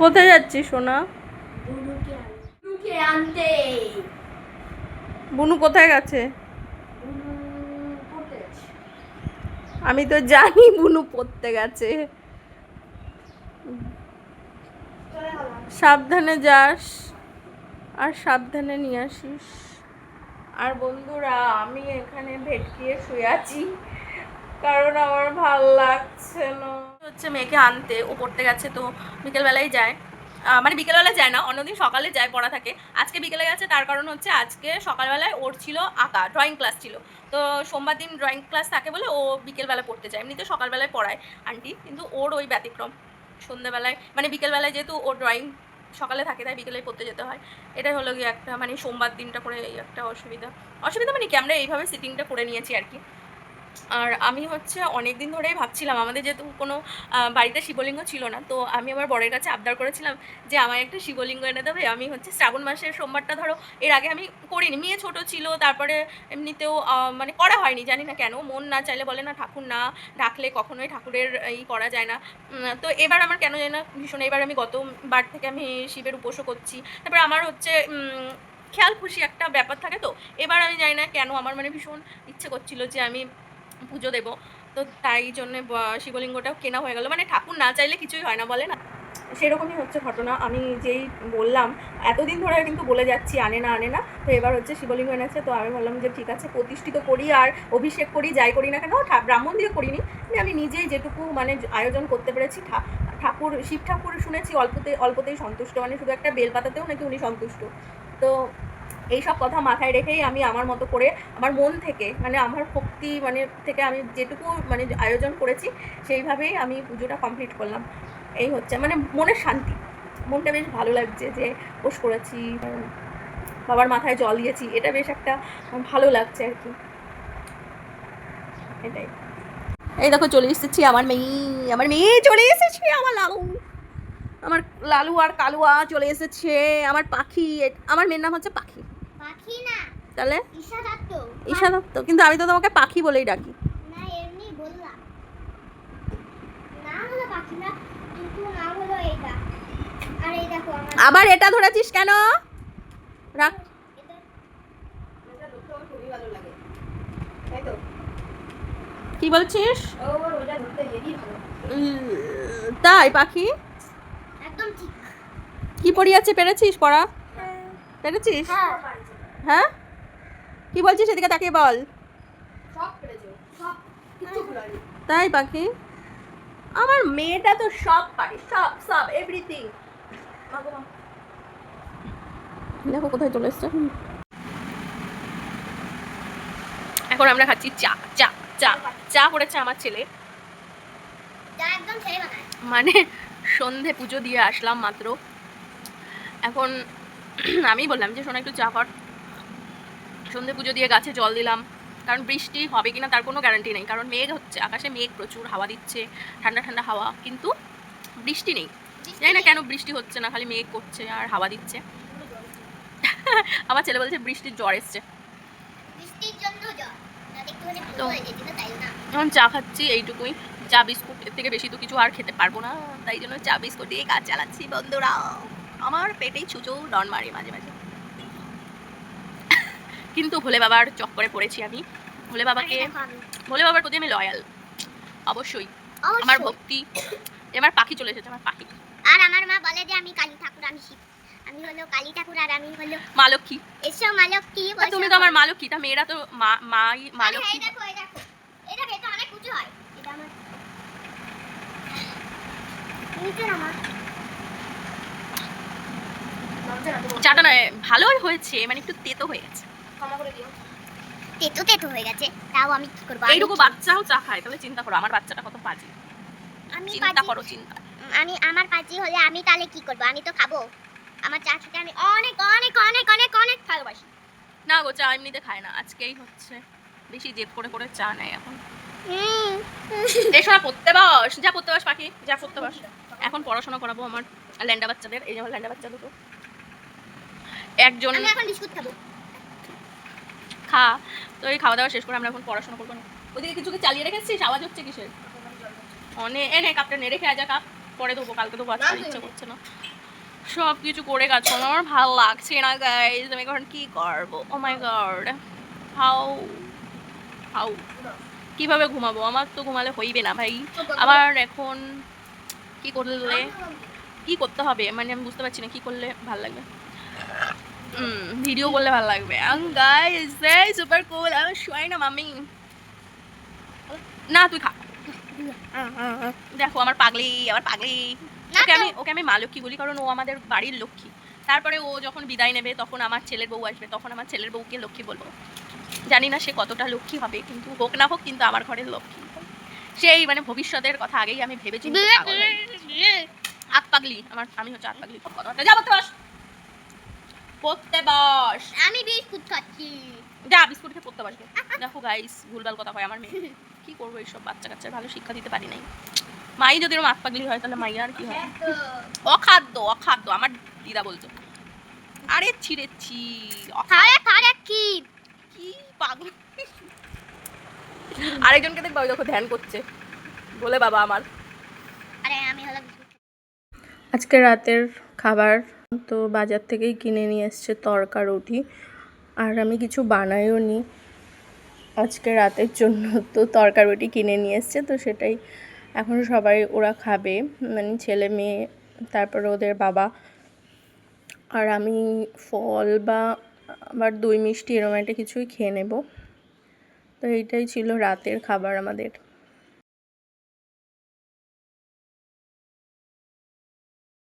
কোথায় যাচ্ছিস সোনা? বুনুকে আনতে। বুনু কোথায় গেছে? বুনু পড়তে গেছে। আমি তো জানি বুনু পড়তে গেছে। চলে গেলাম। সাবধানে যাস আর সাবধানে নিয়ে আসিস। আর বন্ধুরা, আমি এখানে ভেটকিয়ে শুয়ে আছি কারণ আমার ভাল লাগছে না। হচ্ছে মেয়েকে আনতে, ও পড়তে গেছে, তো বিকেলবেলায় যায়। মানে বিকেলবেলা যায় না, অন্যদিন সকালে যায়, পড়া থাকে। আজকে বিকেলে গেছে, তার কারণ হচ্ছে আজকে সকালবেলায় ওর ছিল আঁকা, ড্রয়িং ক্লাস ছিল। তো সোমবার দিন ড্রয়িং ক্লাস থাকে বলে ও বিকেলবেলা পড়তে যায়। এমনিতে সকালবেলায় পড়ায় আন্টি, কিন্তু ওর ওই ব্যতিক্রম। সন্ধ্যেবেলায় মানে বিকেলবেলায় যেহেতু ওর ড্রয়িং সকালে থাকে, তাই বিকেলেই পড়তে যেতে হয়। এটাই হলো গিয়ে একটা মানে সোমবার দিনটা করে এই একটা অসুবিধা। মানে কি, আমরা এইভাবে সিটিংটা করে নিয়েছি আর কি। আর আমি হচ্ছে অনেক দিন ধরেই ভাবছিলাম, আমাদের যেহেতু কোনো বাড়িতে শিবলিঙ্গ ছিল না, তো আমি আমার বরের কাছে আবদার করেছিলাম যে আমার একটা শিবলিঙ্গ এনে দেবে। আমি হচ্ছে শ্রাবণ মাসের সোমবারটা, ধরো এর আগে আমি করিনি, মেয়ে ছোট ছিল, তারপরে এমনিতেও মানে করা হয়নি, জানি না কেন, মন না চাইলে বলে না, ঠাকুর না ডাকলে কখনোই ঠাকুরের এই করা যায় না। তো এবার আমার কেন জানি না ভীষণ, এবার আমি গতবার থেকে আমি শিবের উপোসও করছি। তারপরে আমার হচ্ছে খেয়াল খুশি একটা ব্যাপার থাকে, তো এবার আমি জানি না কেন আমার মানে ভীষণ ইচ্ছে করছিল যে আমি পুজো দেবো। তো তাই জন্যে শিবলিঙ্গটাও কেনা হয়ে গেল। মানে ঠাকুর না চাইলে কিছুই হয় না, বলে না, সেরকমই হচ্ছে ঘটনা। আমি যেই বললাম, এতদিন ধরে কিন্তু বলে যাচ্ছি আনে না, তো এবার হচ্ছে শিবলিঙ্গ এনেছে। তো আমি বললাম যে ঠিক আছে, প্রতিষ্ঠিত করি আর অভিষেক করি, যাই করি না কেন, ব্রাহ্মণ দিয়ে করিনি, আমি নিজেই যেটুকু মানে আয়োজন করতে পেরেছি। ঠাকুর, শিব ঠাকুর শুনেছি অল্পতেই সন্তুষ্ট, মানে শুধু একটা বেলপাতাতেও নাকি উনি সন্তুষ্ট। তো এইসব কথা মাথায় রেখেই আমি আমার মতো করে, আমার মন থেকে, মানে আমার ভক্তি মানে থেকে আমি যেটুকু মানে আয়োজন করেছি, সেইভাবেই আমি পুজোটা কমপ্লিট করলাম। এই হচ্ছে মানে মনের শান্তি, মনটা বেশ ভালো লাগছে যে উপোস করেছি, বাবার মাথায় জল দিয়েছি, এটা বেশ একটা ভালো লাগছে আর কি। এটাই। এই দেখো চলে এসেছি, আমার মেয়ে চলে এসেছে, আমার লালু আর কালুয়া চলে এসেছে, আমার পাখি, আমার মেয়ের নাম হচ্ছে পাখি। পাখি না, তাহলে ঈশা দত্ত। ঈশা দত্ত, কিন্তু আমি তো তোমাকে পাখি বলেই ডাকি। না, এমনি বললাম। নাম হলো পাখি না, কিন্তু নাম হলো এইটা। আর এই দেখো আমার আবার এটা ধরেছিস কেন? রাখ। এটা দেখতে আমার খুবই ভালো লাগে, তাই তো? কি বলছিস? ওটা ধরতে হেভি ভালো। তাই পাখি একদম ঠিক। কি পড়িয়াছে, পেরেছিস পড়া? পেরেছিস? হ্যাঁ, হ্যাঁ, কি বলছিস, এদিকে তাকিয়ে বল। সব পেরেছো, সব কিছু ভুলানি। তাই পাখি, আমার মেয়েটা তো সব পারে, সব এভরিথিং। দেখো কোথায় চলে এসছে। এখন আমরা খাচ্ছি চা। চা চা চা করেছে আমার ছেলে, যা একদম ছেলে বানায়। মানে সন্ধে পুজো দিয়ে আসলাম মাত্র। এখন আমি বললাম যে শোনা একটু চা কর। সন্ধে পুজো দিয়ে গাছে জল দিলাম, কারণ বৃষ্টি হবে কিনা তার কোনো গ্যারান্টি নেই, কারণ মেঘ হচ্ছে, আকাশে মেঘ প্রচুর, হাওয়া দিচ্ছে, ঠান্ডা ঠান্ডা হাওয়া, কিন্তু বৃষ্টি নেই। জানি না কেন বৃষ্টি হচ্ছে না, খালি মেঘ করছে আর হাওয়া দিচ্ছে। আমার ছেলে বলছে বৃষ্টির জ্বর এসছে। বৃষ্টির জন্য জ্বর। না দেখতে হলে তো পুরো হয়ে যেত, তাই না? এখন চা খাচ্ছি, এইটুকুই। চা বিস্কুট, এর থেকে বেশি তো কিছু আর খেতে পারবো না, তাই জন্য চা বিস্কুট দিয়ে কাজ চালাচ্ছি বন্ধুরা। আমার পেটেই ছুঁচো ডন মারে মাঝে মাঝে, কিন্তু ভোলে বাবার চক্করে পড়েছি আমি। ভোলে বাবার প্রতি আমি লয়াল, অবশ্যই। আমার ভক্তি। আমার পাখি চলে এসেছে, আমার পাখি। আর আমার মা বলে যে আমি কালী ঠাকুর, আমি শিব, আমি হলো কালী ঠাকুর, আর আমি হলো মা লক্ষ্মী। এসো মা লক্ষ্মী। তুমি তো আমার মা লক্ষ্মী, তা মেয়েরা তো মা লক্ষ্মী। এই দেখো, এই দেখো, এই দেখো, এটা অনেক উঁচু হয়। এটা আমার নিচে আমার চাটা না ভালোই হয়েছে, মানে একটু তেতো হয়ে গেছে। ক্ষমা করে দিও। তেতো তেতো হয়ে গেছে, তাও আমি কি করব? এইটুকু বাচ্চাও চা খায়, তাহলে চিন্তা করো আমার বাচ্চাটা কত বাজে। আমি চিন্তা করো, চিন্তা। আমি আমার পাজি হলে আমি তাহলে কি করব? আমি তো খাবো। আমার চা খেতে আমি অনেক অনেক অনেক অনেক অনেক ভালোবাসি। না গো, চা এমনিতে খায় না, আজকেই হচ্ছে বেশি জেদ করে করে চা নেয় এখন। এসো না, পড়তে বস, যা পড়তে বস পাখি, যা পড়তে বস। এখন পড়াশোনা করাবো আমার ল্যান্ডা বাচ্চাদের, এই যেমন ল্যান্ডা বাচ্চা দুটো, একজন আমি এখন বিস্কুট খাবো। খা। তো এই খাওয়া দাওয়া শেষ করে আমরা এখন পড়াশোনা করবো না। ওদিকে কিছু কি চালিয়ে রেখেছিস, আওয়াজ হচ্ছে কিসের? অনে এনে কাপটা নে রেখে আজা কাপ, পরে দেবো, কালকে দেবো, আজকে ইচ্ছা করছে না। সব কিছু করে কাজ করবো, আমার ভালো লাগছে না গাইজ। আমি এখন কি করবো? ও মাই গড, হাউ হাউ কিভাবে ঘুমাবো? আমার তো ঘুমালে হইবে না ভাই। আমার এখন কি করলে কি করতে হবে মানে আমি বুঝতে পারছি না, কি করলে ভালো লাগবে। ভিডিও করলে ভালো লাগবে। গাইজ সুপার কুল, আমি শুয়াই না মাম্মি। না তুই খা। দেখো আমার পাগলি, আমার পাগলি। ওকে আমি মা লক্ষ্মী বলি, কারণ ও আমাদের বাড়ির লক্ষ্মী। তারপরে ও যখন বিদায় নেবে তখন আমার ছেলের বউ আসবে, তখন আমার ছেলের বউকে লক্ষ্মী বলবো। জানি না সে কতটা লক্ষ্মী হবে, কিন্তু হোক না হোক কিন্তু আমার ঘরের লক্ষ্মী। সেই মানে ভবিষ্যতের কথা আগেই আমি ভেবেছি। আত পাগলি আমার, আমি হচ্ছে আত পাগলি। যা পড়তে বস, পড়তে বস। আমি বিস্কুট খাচ্ছি। যা বিস্কুট খেয়ে পড়তে বসবে। দেখো গাইস, ভুলভাল কথা হয় আমার মেয়ে। কি করবো, এইসব বাচ্চা কাচ্চার ভালো শিক্ষা দিতে পারি নাই। মাই যদি এরকম আত পাগলি হয় তাহলে মাই আর কি হয়? অখাদ্য অখাদ্য, আমার দিদা বলতো। আরে ছিঁড়েছি কি কি পাগল। আরেকজনকে দেখবা ওই দেখো ধ্যান করছে বলে বাবা আমার। আরে আমি হলো আজকে রাতের খাবার তো বাজার থেকেই কিনে নিয়ে এসছে তরকা রুটি, আর আমি কিছু বানাইও নি আজকে রাতের জন্য। তো তরকা রুটি কিনে নিয়ে এসছে, তো সেটাই এখন সবাই ওরা খাবে, মানে ছেলে মেয়ে, তারপরে ওদের বাবা, আর আমি ফল বা আবার দই মিষ্টি এরকম একটা কিছুই খেয়ে নেব। তো এইটাই ছিল রাতের খাবার আমাদের।